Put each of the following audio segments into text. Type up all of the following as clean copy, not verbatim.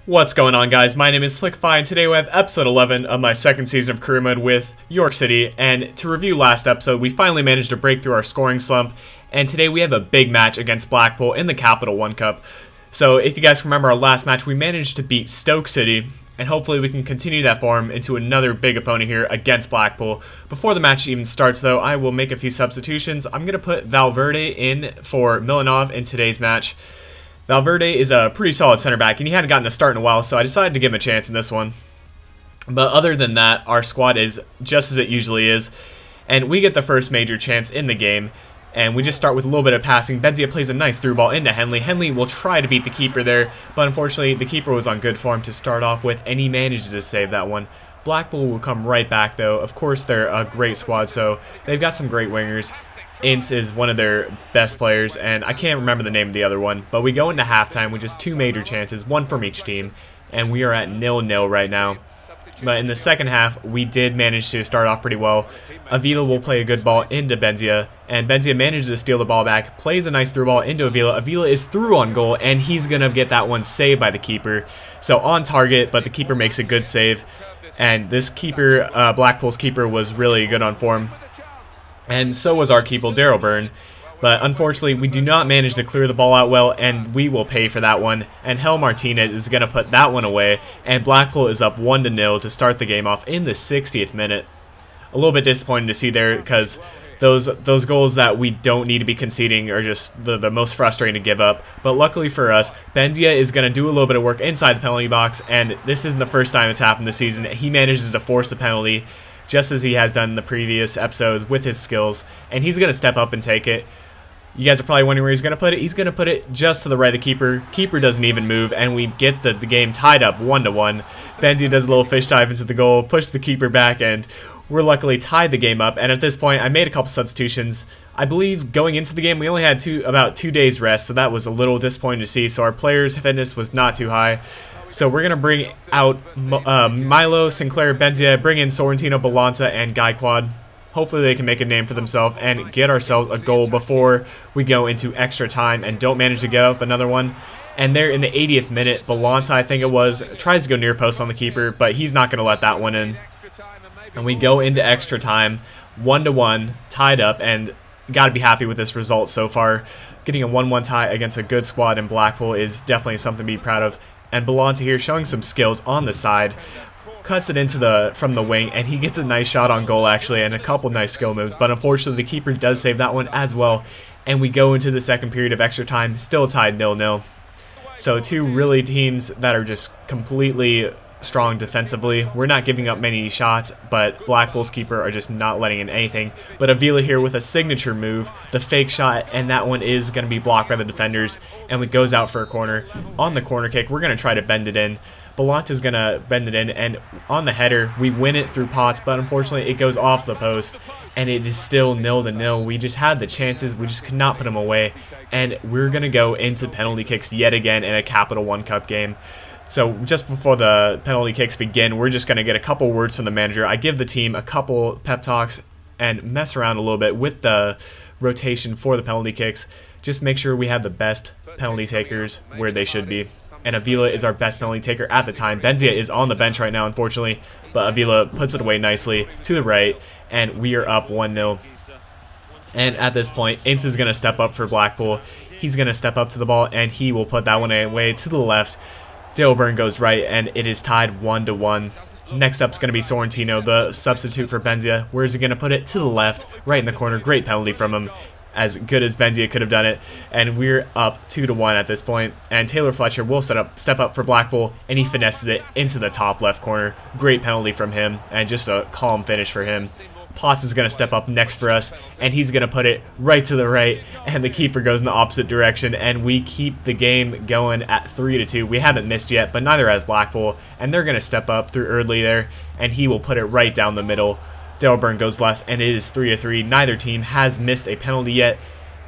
What's going on, guys? My name is Flickify, and today we have episode 11 of my second season of career mode with York City. And to review last episode, we finally managed to break through our scoring slump, and today we have a big match against Blackpool in the Capital One Cup. So if you guys remember our last match, we managed to beat Stoke City, and hopefully we can continue that form into another big opponent here against Blackpool. Before the match even starts, though, I will make a few substitutions. I'm going to put Valverde in for Milanov in today's match. Valverde is a pretty solid center back, and he hadn't gotten a start in a while, so I decided to give him a chance in this one. But other than that, our squad is just as it usually is, and we get the first major chance in the game, and we just start with a little bit of passing. Benzia plays a nice through ball into Henley. Henley will try to beat the keeper there, but unfortunately the keeper was on good form to start off with, and he managed to save that one. Blackpool will come right back, though. Of course, they're a great squad, so they've got some great wingers. Ince is one of their best players, and I can't remember the name of the other one, but we go into halftime with just two major chances, one from each team, and we are at 0-0 right now. But in the second half, we did manage to start off pretty well. Avila will play a good ball into Benzia, and Benzia manages to steal the ball back, plays a nice through ball into Avila. Avila is through on goal, and he's going to get that one saved by the keeper. So on target, but the keeper makes a good save, and this keeper, Blackpool's keeper, was really good on form. And so was our keeper, Burton. But unfortunately, we do not manage to clear the ball out well, and we will pay for that one. And Hel Martinez is going to put that one away, and Blackpool is up 1-0 to start the game off in the 60th minute. A little bit disappointing to see there, because those goals that we don't need to be conceding are just the most frustrating to give up. But luckily for us, Benzia is going to do a little bit of work inside the penalty box, and this isn't the first time it's happened this season. He manages to force a penalty, just as he has done in the previous episodes with his skills, and he's going to step up and take it. You guys are probably wondering where he's going to put it. He's going to put it just to the right of the keeper. Keeper doesn't even move, and we get the game tied up 1-1. Benzia does a little fish dive into the goal, pushes the keeper back, and we're luckily tied the game up. And at this point, I made a couple substitutions. I believe going into the game, we only had about 2 days rest, so that was a little disappointing to see. So our players' fitness was not too high. So we're going to bring out Milo, Sinclair, Benzia, bring in Sorrentino, Belanta, and Gaikwad. Hopefully they can make a name for themselves and get ourselves a goal before we go into extra time and don't manage to get up another one. And there in the 80th minute, Belanta, I think it was, tries to go near post on the keeper, but he's not going to let that one in. And we go into extra time, 1-1, tied up, and got to be happy with this result so far. Getting a 1-1 tie against a good squad in Blackpool is definitely something to be proud of. And Belanta here showing some skills on the side, cuts it from the wing, and he gets a nice shot on goal actually, and a couple nice skill moves. But unfortunately, the keeper does save that one as well, and we go into the second period of extra time, still tied 0-0. So two really teams that are just completely strong defensively. We're not giving up many shots, but Blackpool's keeper are just not letting in anything. But Avila here with a signature move, the fake shot, and that one is going to be blocked by the defenders, and it goes out for a corner. On the corner kick, we're going to try to bend it in. Belanta's going to bend it in, and on the header, we win it through Potts, but unfortunately it goes off the post, and it is still 0-0. We just had the chances, we just could not put them away, and we're going to go into penalty kicks yet again in a Capital One Cup game. So just before the penalty kicks begin, we're just going to get a couple words from the manager. I give the team a couple pep talks and mess around a little bit with the rotation for the penalty kicks. Just make sure we have the best penalty takers where they should be. And Avila is our best penalty taker at the time. Benzia is on the bench right now, unfortunately, but Avila puts it away nicely to the right, and we are up 1-0. And at this point, Ince is going to step up for Blackpool. He's going to step up to the ball, and he will put that one away to the left. Burton goes right, and it is tied 1-1. Next up is going to be Sorrentino, the substitute for Benzia. Where is he going to put it? To the left, right in the corner. Great penalty from him, as good as Benzia could have done it. And we're up 2-1 at this point. And Taylor Fletcher will step up for Blackpool, and he finesses it into the top left corner. Great penalty from him, and just a calm finish for him. Potts is going to step up next for us, and he's going to put it right to the right, and the keeper goes in the opposite direction, and we keep the game going at 3-2. We haven't missed yet, but neither has Blackpool, and they're going to step up through early there, and he will put it right down the middle. Burton goes left, and it is 3-3. Neither team has missed a penalty yet,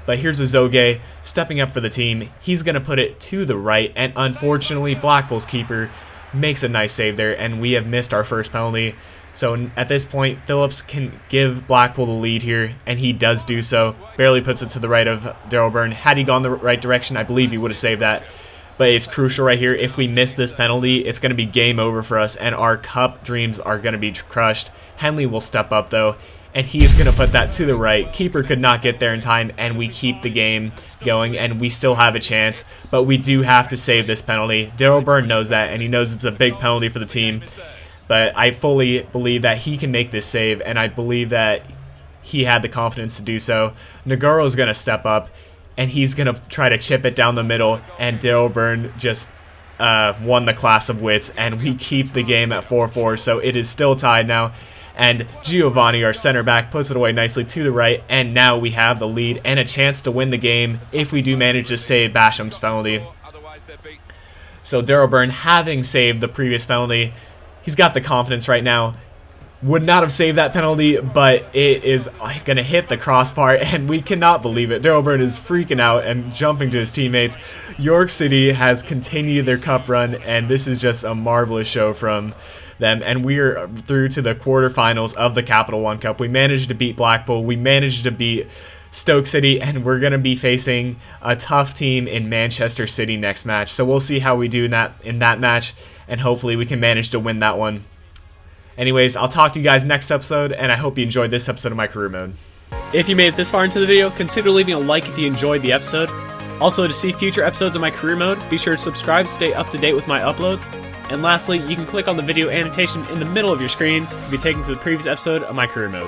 but here's Azogue stepping up for the team. He's going to put it to the right, and unfortunately, Blackpool's keeper makes a nice save there, and we have missed our first penalty. So at this point, Phillips can give Blackpool the lead here, and he does do so. Barely puts it to the right of Burton. Had he gone the right direction, I believe he would have saved that. but it's crucial right here. If we miss this penalty, it's going to be game over for us, and our cup dreams are going to be crushed. Henley will step up, though, and he's going to put that to the right. Keeper could not get there in time, and we keep the game going, and we still have a chance, but we do have to save this penalty. Burton knows that, and he knows it's a big penalty for the team, but I fully believe that he can make this save, and I believe that he had the confidence to do so. Nagoro's going to step up, and he's going to try to chip it down the middle, and Burton just won the class of wits, and we keep the game at 4-4, so it is still tied now. And Giovanni, our center back, puts it away nicely to the right, and now we have the lead and a chance to win the game if we do manage to save Basham's penalty. So Burton, having saved the previous penalty, he's got the confidence right now. Would not have saved that penalty, but it is going to hit the crossbar, and we cannot believe it. Burton is freaking out and jumping to his teammates. York City has continued their cup run, and this is just a marvelous show from them, and we're through to the quarterfinals of the Capital One Cup. We managed to beat Blackpool, we managed to beat Stoke City, and we're going to be facing a tough team in Manchester City next match. So we'll see how we do in that match, and hopefully we can manage to win that one. Anyways, I'll talk to you guys next episode, and I hope you enjoyed this episode of my career mode. If you made it this far into the video, consider leaving a like if you enjoyed the episode. Also, to see future episodes of my career mode, be sure to subscribe to stay up to date with my uploads. And lastly, you can click on the video annotation in the middle of your screen to be taken to the previous episode of my career mode.